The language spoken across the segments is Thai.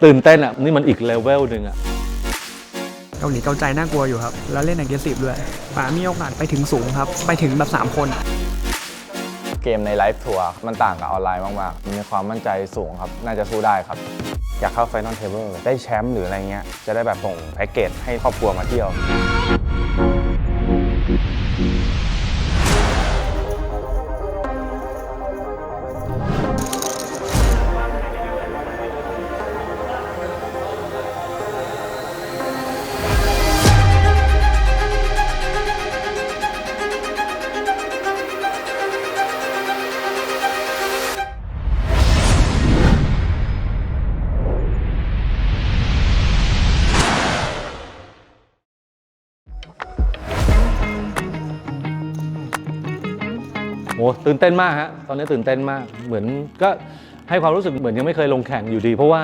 ตื่นเต้นอ่ะนี่มันอีกเลเวลหนึ่งอ่ะเกาหลีเกาใจน่ากลัวอยู่ครับแล้วเล่น aggressive ด้วยป๋ามีโอกาสไปถึงสูงครับไปถึงแบบ3คนเกมในไลฟ์ทัวร์มันต่างกับออนไลน์มากๆมีความมั่นใจสูงครับน่าจะสู้ได้ครับอยากเข้า Final Table ได้แชมป์หรืออะไรเงี้ยจะได้แบบส่งแพ็กเกจให้ครอบครัวมาเที่ยวโอ้ตื่นเต้นมากฮะตอนนี้ตื่นเต้นมากเหมือนก็ให้ความรู้สึกเหมือนยังไม่เคยลงแข่งอยู่ดีเพราะว่า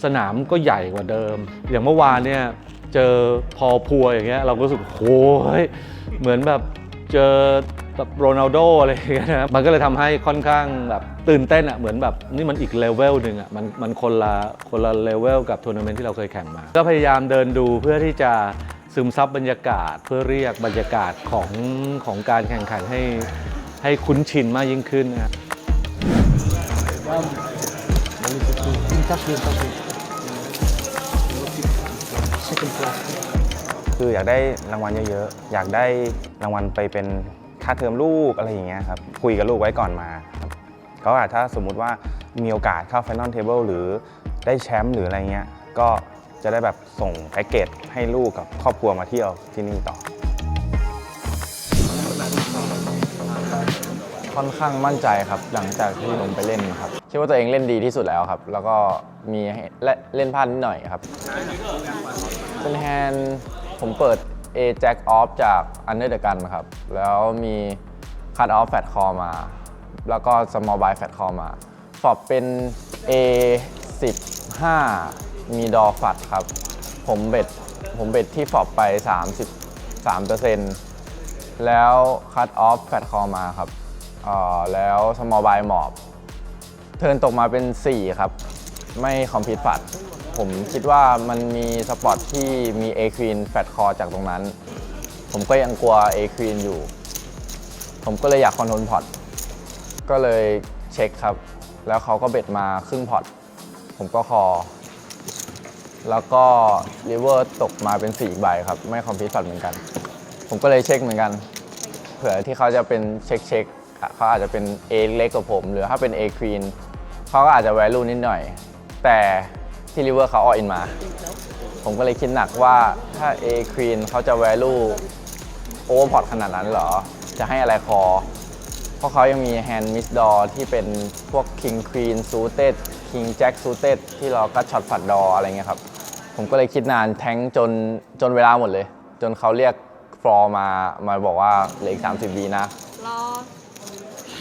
สนามก็ใหญ่กว่าเดิมอย่างเมื่อวานเนี่ยเจอพอพัวอย่างเงี้ยเราก็รู้สึกโอ้ยเหมือนแบบเจอแบบโรนัลโดอะไรอย่างเงี้ยนะมันก็เลยทำให้ค่อนข้างแบบตื่นเต้นอ่ะเหมือนแบบนี่มันอีกเลเวลหนึ่งอ่ะมันคนละเลเวลกับทัวร์นาเมนต์ที่เราเคยแข่งมาก็พยายามเดินดูเพื่อที่จะซึมซับบรรยากาศเพื่อเรียกบรรยากาศของการแข่งขันให้คุ้นชินมากยิ่งขึ้นนะครับคืออยากได้รางวัลเยอะๆอยากได้รางวัลไปเป็นค่าเทอมลูกอะไรอย่างเงี้ยครับคุยกับลูกไว้ก่อนมาครับก็ถ้าสมมุติว่ามีโอกาสเข้า Final Table หรือได้แชมป์หรืออะไรเงี้ยก็จะได้แบบส่งแพ็กเกจให้ลูกกับครอบครัวมาเที่ยวที่นี่ต่อค่อนข้างมั่นใจครับหลังจากที่ผมไปเล่นครับคิดว่าตัวเองเล่นดีที่สุดแล้วครับแล้วก็มีเล่นพลาดนิดหน่อยครับเป็นแฮนด์ผมเปิด A Jack Off จาก Under the Gun ครับแล้วมี Cut Off Fat Call มาแล้วก็ Small Buy Fat Call มาฟอบเป็น A 15มีดอฟัดครับผมเบ็ดที่ฟอบไป 33%แล้ว Cut Off Fat Call มาครับแล้ว small buy หมอบเทิร์นตกมาเป็น 4 ครับไม่คอมพิวต์ฝัดผมคิดว่ามันมีสปอตที่มี A Queen Fat Call จากตรงนั้นผมก็ยังกลัว A Queen อยู่ผมก็เลยอยากคอนโทรลพอร์ตก็เลยเช็คครับแล้วเขาก็เบ็ดมาครึ่งพอร์ตผมก็คอแล้วก็ริเวอร์ตกมาเป็น4ใบครับไม่คอมพิวต์ฝัดเหมือนกันผมก็เลยเช็คเหมือนกันเผื่อที่เขาจะเป็นเช็คเขาอาจจะเป็น A เล็กกว่าผมหรือถ้าเป็น A Queen เขาก็อาจจะ value นิดหน่อยแต่ที่ river เขา all in มาผมก็เลยคิดหนักว่าถ้า A Queen เขาจะ value overpot ขนาดนั้นเหรอจะให้อะไรคอเพราะเขายังมี hand miss door ที่เป็นพวก King Queen suited King Jack suited ที่เราก็ช็อตฝัดดออะไรเงี้ยครับผมก็เลยคิดนานแทงจนเวลาหมดเลยจนเขาเรียกฟลอร์มาบอกว่าเหลืออีก30 วินะ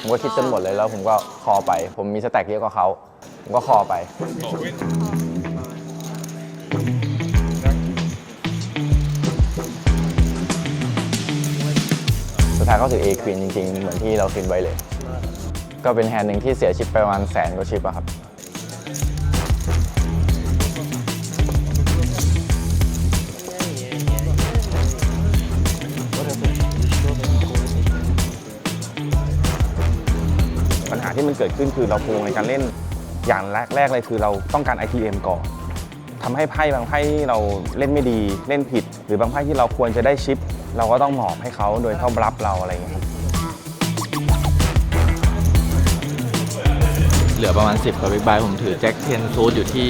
ผมก็คิดจนหมดเลยแล้วผมก็คอไปผมมีสแต็กเยอะกว่าเขาผมก็คอไปสุดท้ายก็ถึง A Queen จริงๆเหมือนที่เราคิดไว้เลยก็เป็นแฮนด์หนึ่งที่เสียชิปไปประมาณ100,000 กว่าชิปอะครับปัญหาที่มันเกิดขึ้นคือเราโกงในการเล่นอย่างแรกเลยคือเราต้องการ ITM ก่อนทำให้ไพ่บางไพ่ที่เราเล่นไม่ดีเล่นผิดหรือบางไพ่ที่เราควรจะได้ชิปเราก็ต้องหมอบให้เขาโดยเขาบลัฟเราอะไรอย่างเงี้ยเหลือประมาณ10กับบิ๊กไบผมถือแจ็คเทนซูดอยู่ที่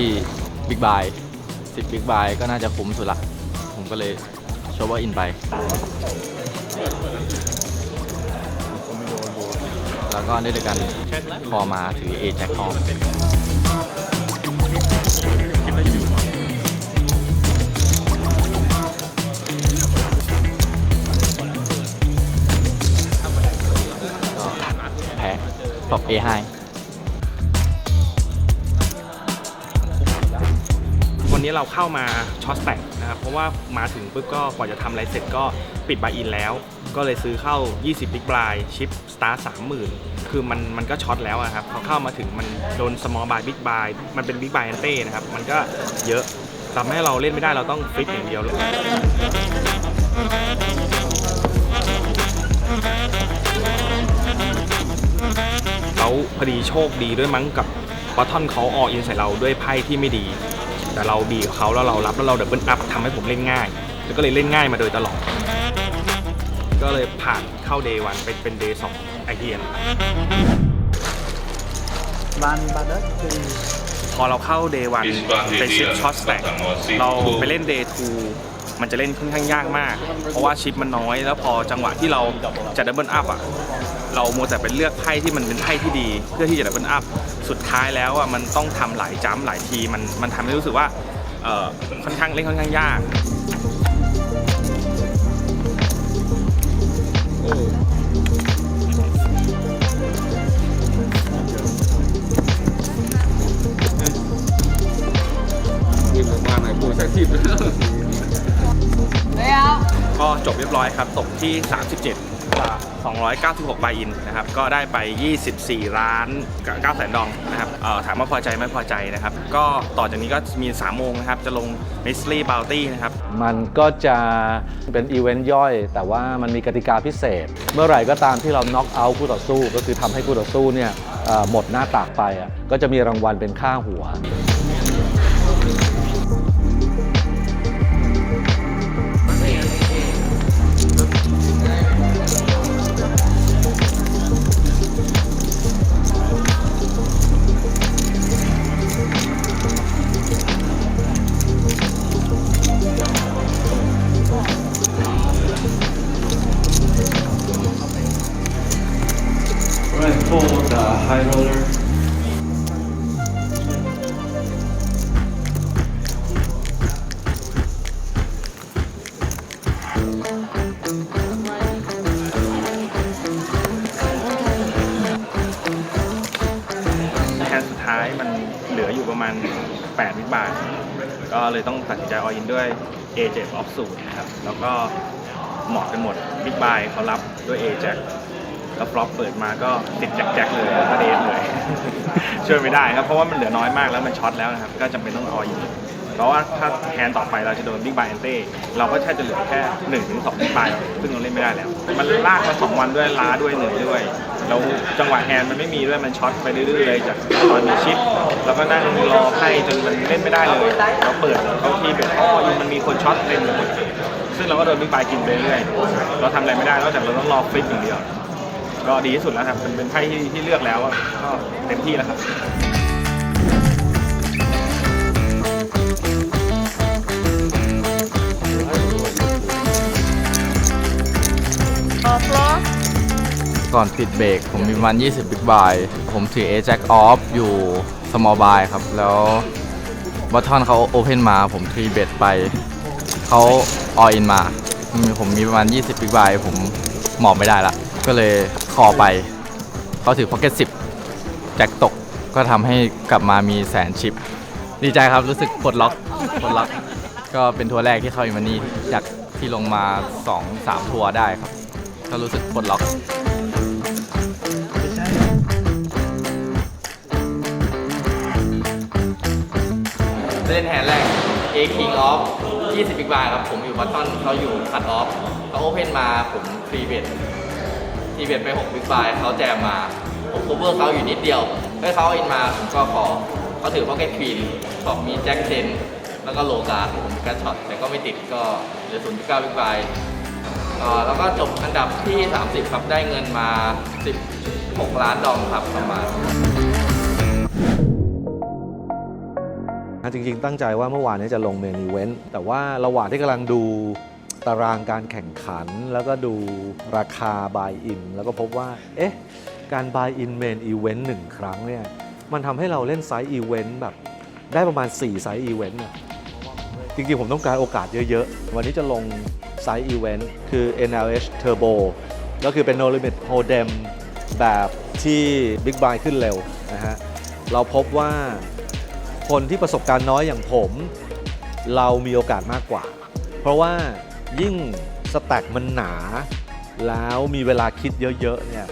บิ๊กไบ10บิ๊กไบก็น่าจะคุ้มสุดละผมก็เลยโชว์ว่าอินไปแล้วก็ด้วยกันพอมาถือ A แจ็คออฟแพ้ตบ A ให้คน นี้เราเข้ามาช็อตแตกนะครับเพราะว่ามาถึงปุ๊บก็กว่าจะทำอะไรเสร็จก็ปิดบายอินแล้วก็เลยซื้อเข้า20 Big Buy ชิป Star 30,000 คือมันก็ช็อตแล้วครับพอเข้ามาถึงมันโดน Small Buy Big Buy มันเป็น Big Buy Ante นะครับมันก็เยอะทำให้เราเล่นไม่ได้เราต้องฟิกอย่างเดียวเลยแล้วพอดีโชคดีด้วยมั้งกับบอททอนเขาอออินใส่เราด้วยไพ่ที่ไม่ดีแต่เราดีกับเขาแล้วเรารับแล้วเราดับเบิลอัพทำให้ผมเล่นง่ายแล้วก็เลยเล่นง่ายมาโดยตลอดก็เลยผ่านเข้าเดย์วันเป็นเดย์2ไอเทียนบานเดอร์คือ พอเราเข้าเดย์วันเป็นชิปช็อตแตกเราไปเล่นเดย์2มันจะเล่นค่อนข้างยากมากเพราะว่าชิปมันน้อยแล้วพอจังหวะที่เราจะดับเบิลอัพอ่ะเรามัวแต่เป็นเลือกไพ่ที่มันเป็นไพ่ที่ดีเพื่อที่จะดับเบิลอัพสุดท้ายแล้วอ่ะมันต้องทำหลายจัมป์หลายทีมันทำให้รู้สึกว่าค่อนข้างยากก็จบเรียบร้อยครับตกที่ 37,296 บายอินนะครับก็ได้ไป24ล้านกับ9แสนดองนะครับถามว่าพอใจไม่พอใจนะครับก็ต่อจากนี้ก็มี3โมงนะครับจะลง Mystery Bounty นะครับมันก็จะเป็นอีเวนต์ย่อย แต่ว่ามันมีกติกาพิเศษ เมื่อไหร่ก็ตามที่เราน็อกเอาท์คู่ต่อสู้ก็คือทำให้คู่ต่อสู้เนี่ยหมดหน้าตากไปก็จะมีรางวัลเป็นค่าหัวhigh roller. แคนสุดท้ายมันเหลืออยู่ประมาณ8 วิบาทก็เลยต้องตัดสินใจออินด้วย A7 Off 0นะครับแล้วก็เหมาะกันหมด Big Buy เขารับด้วย A7แล้วฟลอปเปิดมาก็ติดแจ็คเลยประเด็นเลย ช่วยไม่ได้ครับเพราะว่ามันเหลือน้อยมากแล้วมันช็อตแล้วนะครับก็จำเป็นต้องออินเพราะว่าถ้าแฮนด์ต่อไปเราจะโดน Big Buy Ante เราก็แค่จะเหลือแค่ 1-2 Big Buy ซึ่งเราเล่นไม่ได้แล้วมันลากมา2 วันด้วยล้าด้วยเหนื่อยด้วยแล้วจังหวะแฮนด์มันไม่มีด้วยมันช็อตไปเรื่อยๆจากตอนมีชิปแล้วก็นั่งรอไพ่จนมันเล่นไม่ได้เลยเราเปิดเขาที่เป็นมันมีคนช็อตเล่นหมดซึ่งเราก็โดน Big Buy กินไปเรื่อยเราทำอะไรไม่ได้นอกจากเราต้องรอฟลิปอย่างเดียวก็ดีที่สุดแล้วครับเป็นไพ่ที่เลือกแล้วก็เต็มที่แล้วครับก่อนปิดเบรกผมมีประมาณ20 Big Buy ผมถือ A-Jack Off อยู่ Small Buy ครับ แล้วบอททอนเขา Open มาผมทรีเบทไปเขา All In มาผมมีประมาณ20 Big Buy ผมหมอบไม่ได้ละก็เลยคอไปเขาถือ Pocket 10 แจ็คตกก็ทำให้กลับมามีแสนชิป ดีใจครับรู้สึกปลดล็อกก็เป็นทัวร์แรกที่เข้าอินวันนี้จากที่ลงมา 2-3 ทัวร์ได้ครับก็รู้สึกปลดล็อกเล่นแฮนด์แรก A King Off 20 Big Buy ครับผมอยู่บัตตอนเขาอยู่ Cut Off เขา Open มาผมฟรีเบทไป6 Big Buy เขาแจมมาผม cover เขาอยู่นิดเดียวให้เขาอินมาผมก็ขอเขาถือ Pocket Queen บอกมีแจ็คเจนแล้วก็โลการ์ดผมแกช็อตแต่ก็ไม่ติดก็เหลือ 0.9 Big Buy แล้วก็จบอันดับที่ 30 ครับได้เงินมา 16 ล้านดองครับประมาณจริงๆตั้งใจว่าเมื่อวานนี้จะลงเมนอีเวนต์แต่ว่าระหว่างที่กำลังดูตารางการแข่งขันแล้วก็ดูราคา buy in แล้วก็พบว่าการ buy in main event 1 ครั้งเนี่ยมันทำให้เราเล่นไซส์อีเวนต์แบบได้ประมาณ4ไซส์อีเวนต์เนี่ยจริงๆผมต้องการโอกาสเยอะๆวันนี้จะลงไซส์อีเวนต์คือ NLH Turbo ก็คือเป็น No Limit Hold'em แบบที่ Big Buy ขึ้นเร็วนะฮะเราพบว่าคนที่ประสบการณ์น้อยอย่างผม เรามีโอกาสมากกว่าเพราะว่ายิ่งสแต็กมันหนาแล้วมีเวลาคิดเยอะๆเนี่ย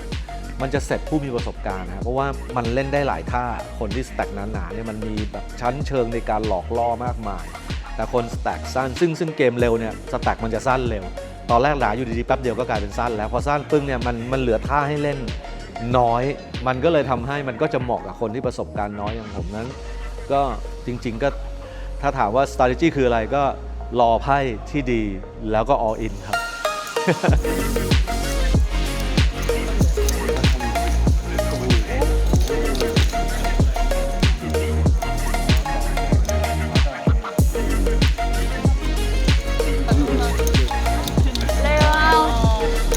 มันจะเสร็จผู้มีประสบการณ์นะเพราะว่ามันเล่นได้หลายท่าคนที่สแต็กหนาๆเนี่ยมันมีแบบชั้นเชิงในการหลอกล่อมากมายแต่คนสแต็กสั้นซึ่งเกมเร็วเนี่ยสแต็กมันจะสั้นเร็วตอนแรกหนาอยู่ดีๆแป๊บเดียวก็กลายเป็นสั้นแล้วพอสั้นปึ้งเนี่ยมันเหลือท่าให้เล่นน้อยมันก็เลยทำให้มันก็จะเหมาะกับคนที่ประสบการณ์น้อยอย่างผมนั้นก็จริงๆก็ถ้าถามว่า strategy คืออะไรก็รอไพ่ที่ดีแล้วก็ all in ครับ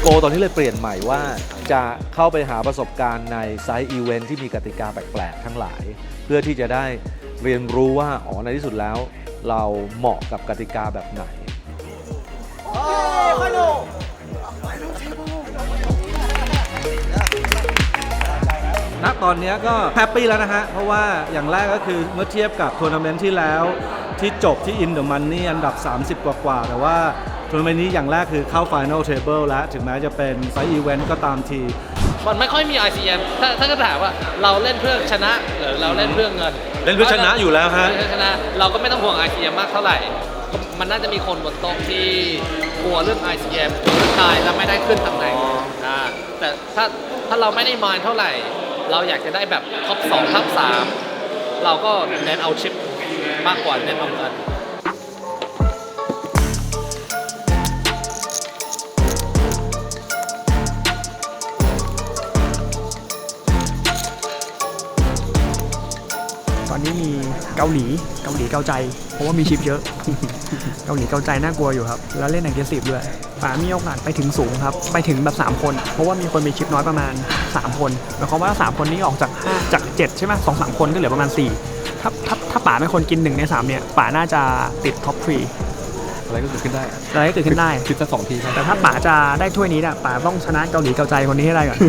โกตอนนี้เลยเปลี่ยนใหม่ว่าจะเข้าไปหาประสบการณ์ในไซต์อีเวนท์ที่มีกติกาแปลกๆทั้งหลายเพื่อที่จะได้เรียนรู้ว่าในที่สุดแล้วเราเหมาะกับกติกาแบบไหนณตอนนี้ก็แฮปปี้แล้วนะฮะเพราะว่าอย่างแรกก็คือเมื่อเทียบกับทัวร์นาเมนต์ที่แล้วที่จบที่อินเดอะมันนี่อันดับ30กว่าแต่ว่าทัวร์นาเมนต์นี้อย่างแรกคือเข้า Final Table แล้วถึงแม้จะเป็นไซต์อีเวนต์ก็ตามทีมันไม่ค่อยมี ICM ถ้าจะถามว่าเราเล่นเพื่อชนะหรือเราเล่นเพื่อเงินเล่นเพื่อชนะอยู่แล้วฮะชนะเราก็ไม่ต้องห่วง ICM มากเท่าไหร่มันน่าจะมีคนบนโต๊ะที่กลัวเรื่อง ICM จนตายแล้วไม่ได้ขึ้นตำแหน่งแต่ถ้าเราไม่ได้มายเท่าไหร่เราอยากจะได้แบบท็อป2ท็อป3เราก็เน้นเอาชิปมากกว่าเน้นเอาเงินตอนนี้มีเกาหลีเกาใจเพราะว่ามีชิปเยอะ เกาหลีเกาใจน่ากลัวอยู่ครับแล้วเล่นaggressiveด้วยป๋ามีโอกาสไปถึงสูงครับไปถึงแบบ3คนเพราะว่ามีคนมีชิปน้อยประมาณ3คนหมายความว่า3คนนี้ออกจาก5จาก7ใช่ไหม2-3คนก็เหลือประมาณ4ถ้าป๋าเป็นคนกิน1ใน3เนี่ยป๋าน่าจะติดท็อป3อะไรก็เกิดขึ้นได้คิดสัก2ทีแต่ถ้าป๋าจะได้ถ้วยนี้เนี่ยป๋าต้องชนะเกาหลีเกาใจคนนี้ให้ได้ก่อน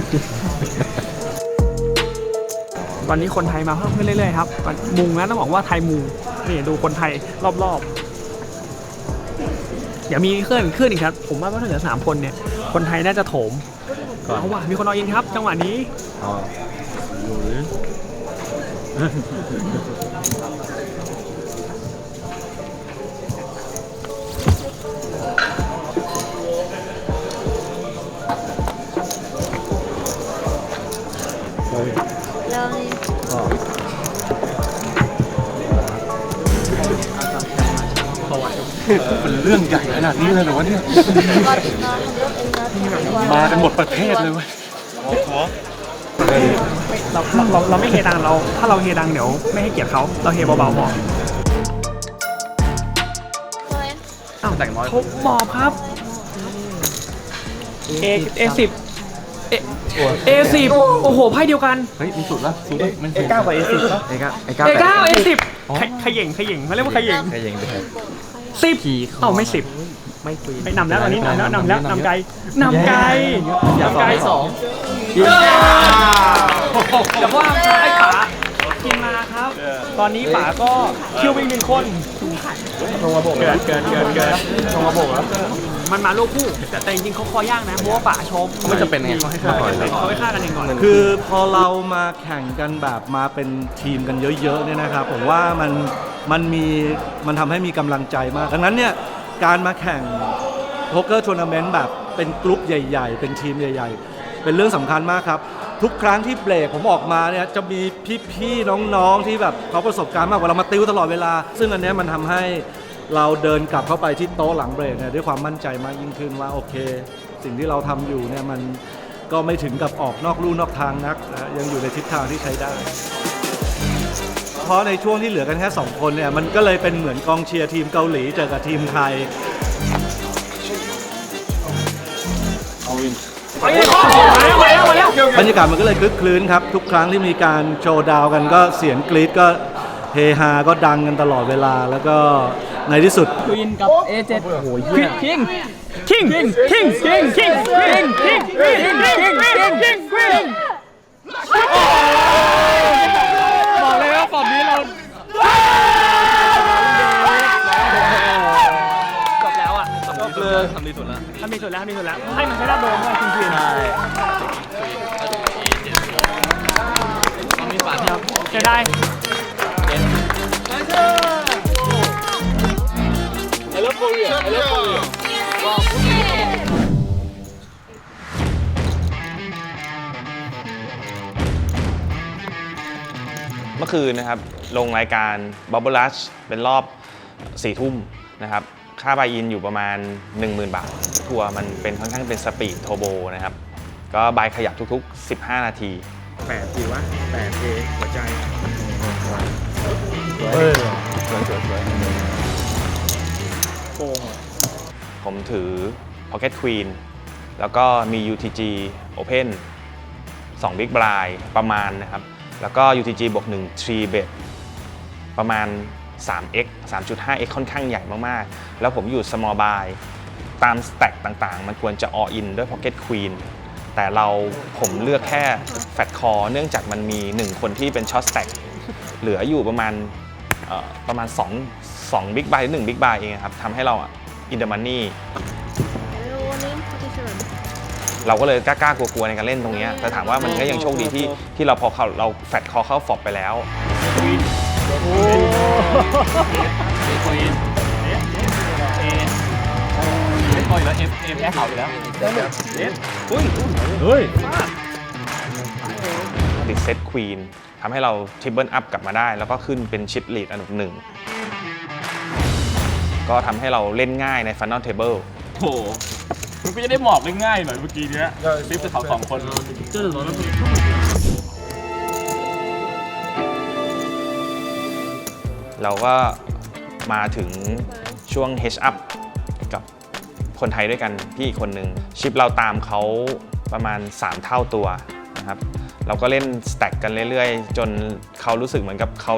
ตอนนี้คนไทยมาเพิ่มขึ้นเรื่อยๆครับมุงนะต้องบอกว่าไทยมุงนี่ดูคนไทยรอบๆอย่ามีเคลื่อนอีกครับผมว่าถ้าเหลือ3คนเนี่ยคนไทยน่าจะโถมเพราะว่ามีคนเอาอินครับจังหวะนี้เป็นเรื่องใหญ่ขนาดนี้เลยเหรอวะเนี่ยมากันหมดประเทศเลยเว้ยเราไม่เฮดังเราถ้าเราเฮดังเดี๋ยวไม่ให้เกียรติเขาเราเฮเบาๆพออ้าวแต่งน้อยเขาหมอบครับ A10 A10 โอ้โหไพ่เดียวกันเฮ้ยมีสุดละสุดมัน A9 กับ A10 ป่ะ A9 A10 ขย่งเขาเรียกว่าขย่ง10เอ้าไม่10ไม่นำแล้วตอนนี้นำแล้วนำไกล2แต่ว่าไอ้ป๋ากินมาครับตอนนี้ป๋าก็คิววิ่ง1คนลงมาโบกเกินลงมาโบกแล้วมันมาลูกคู่แต่จริงๆเขาคอย่างนะเพราะว่าป๋าชมมันจะเป็นไงเขาให้ฆ่ากันเองก่อนคือพอเรามาแข่งกันแบบมาเป็นทีมกันเยอะๆเนี่ยนะครับผมว่ามันทำให้มีกำลังใจมากดังนั้นเนี่ยการมาแข่งโป๊กเกอร์ทัวร์นาเมนต์แบบเป็นกลุ่มใหญ่ๆเป็นทีมใหญ่ๆเป็นเรื่องสำคัญมากครับทุกครั้งที่เบรกผมออกมาเนี่ยจะมีพี่ๆน้องๆที่แบบเขาประสบการณ์มากกว่าเรามาติวตลอดเวลาซึ่งอันนี้มันทำให้เราเดินกลับเข้าไปที่โต๊ะหลังเบรกเนี่ยด้วยความมั่นใจมากยิ่งขึ้นว่าโอเคสิ่งที่เราทำอยู่เนี่ยมันก็ไม่ถึงกับออกนอกลู่นอกทางนักนะยังอยู่ในทิศทางที่ใช้ได้เพราะในช่วงที่เหลือกันแค่2คนเนี่ยมันก็เลยเป็นเหมือนกองเชียร์ทีมเกาหลีเจอกับทีมไทยบรรยากาศมันก็เลยคลึกคลื้นครับทุกครั้งที่มีการโชว์ดาวกันก็เสียงกรี๊ดก็เฮฮาก็ดังกันตลอดเวลาแล้วก็ในที่สุดควีนกับ A7 โอ้โหคิงบอกเลยว่าฝั่งนี้เรา สุดละ ถ้ามีสุดแล้วให้มันใช้ด้านโดมด้วยคุณพี่ใช่ ต้องมีฝาที่ เสียดาย เมื่อคืนนะครับลงรายการ Bubble Rush เป็นรอบ 4 ทุ่มนะครับค่าบายอินอยู่ประมาณ 10,000 บาททัวร์มันเป็นค่อนข้างเป็นสปีดโทโบนะครับก็บายขยับทุกๆ 15 นาที8ทีวะ8 A หัวใจผมถือ Pocket Queen แล้วก็มี UTG Open 2 Big Blind ประมาณนะครับแล้วก็ UTG บวก1 3 bet ประมาณ 3x 3.5x ค่อนข้างใหญ่มากๆแล้วผมอยู่ small buy ตามสแต็กต่างๆมันควรจะ all in ด้วย Pocket Queen แต่ผมเลือกแค่ Fat Call เนื่องจากมันมี 1 คนที่เป็น Short Stack เหลืออยู่ประมาณ2 Big Buy หรือ1 Big Buy เองครับทำให้เราin the money เราก็เลยกล้าๆกลัวๆในการเล่นตรงนี้แต่ถามว่ามันก็ยังโชคดีที่เราพอเราแฟตคอเข้าฟอบไปแล้วติดเซตควีนทำให้เราทริปเปิลอัพกลับมาได้แล้วก็ขึ้นเป็นชิปลีดอันดับ 1ก็ทำให้เราเล่นง่ายใน Funnel Table โอ้มันก็จะได้หมอบง่ายๆหน่อยเมื่อกี้เนี้ยซิปจะเขา2 คน เราก็มาถึงช่วง Hedge Up กับคนไทยด้วยกันพี่อีกคนหนึ่งชิปเราตามเขาประมาณ3 เท่าตัวนะครับเราก็เล่นสแต็กกันเรื่อยๆจนเขารู้สึกเหมือนกับเขา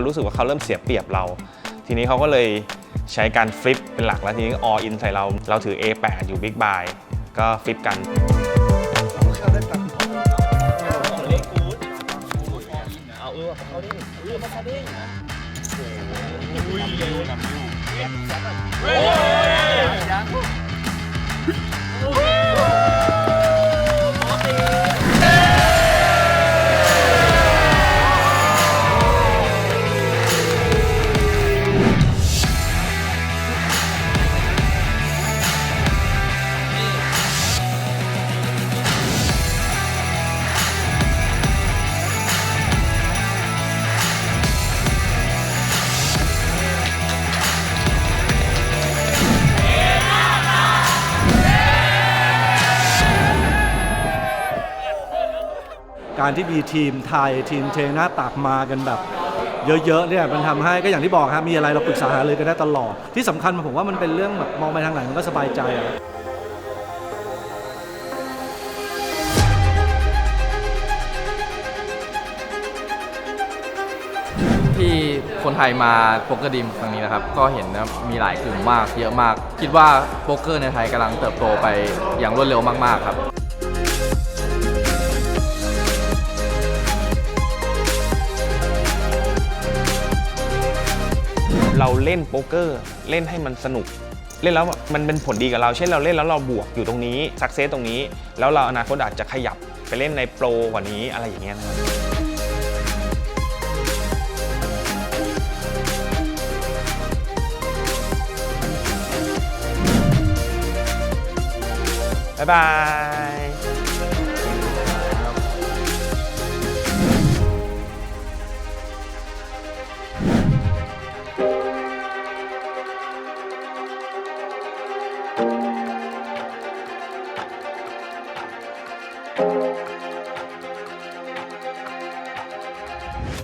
รู้สึกว่าเขาเริ่มเสียเปรียบเราทีนี้เขาก็เลยใช้การฟลิปเป็นหลักแล้วทีนี้ all in ใส่เราถือ A8 อยู่ Big Buy ก็ฟลิปกันการที่มีทีมไทยทีมเทหน้าตักมากันแบบเยอะๆเนี่ยมันทำให้ก็อย่างที่บอกครับมีอะไรเราปรึกษาหารือกันได้ตลอดที่สำคัญผมว่ามันเป็นเรื่องแบบมองไปทางไหนมันก็สบายใจอะที่คนไทยมาโป๊กเกอร์ดิมครั้งนี้นะครับก็เห็นนะมีหลายกลุ่มมากเยอะมากคิดว่าโป๊กเกอร์ในไทยกำลังเติบโตไปอย่างรวดเร็วมากๆครับเราเล่นโป๊กเกอร์เล่นให้มันสนุกเล่นแล้วมันเป็นผลดีกับเราเช่นเราเล่นแล้วเราบวกอยู่ตรงนี้ซักเซสตรงนี้แล้วเราอนาคตอาจจะขยับไปเล่นในโปรกว่านี้อะไรอย่างเงี้ยนะครับบ๊ายบาย